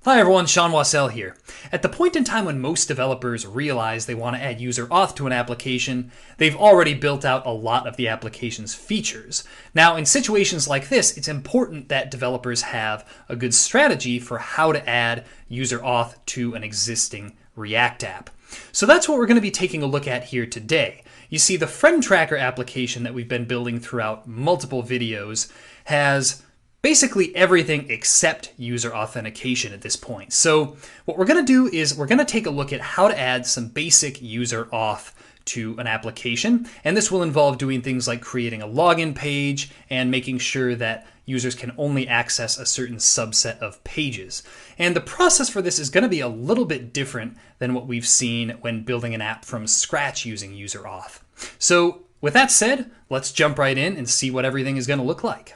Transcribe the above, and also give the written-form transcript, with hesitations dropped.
Hi everyone, Sean Wassell here. At the point in time when most developers realize they want to add user auth to an application, they've already built out a lot of the application's features. Now, in situations like this, it's important that developers have a good strategy for how to add user auth to an existing React app. So that's what we're going to be taking a look at here today. You see, the friend tracker application that we've been building throughout multiple videos has basically everything except user authentication at this point. So what we're going to do is we're going to take a look at how to add some basic user auth to an application. And this will involve doing things like creating a login page and making sure that users can only access a certain subset of pages. And the process for this is going to be a little bit different than what we've seen when building an app from scratch using user auth. So with that said, let's jump right in and see what everything is going to look like.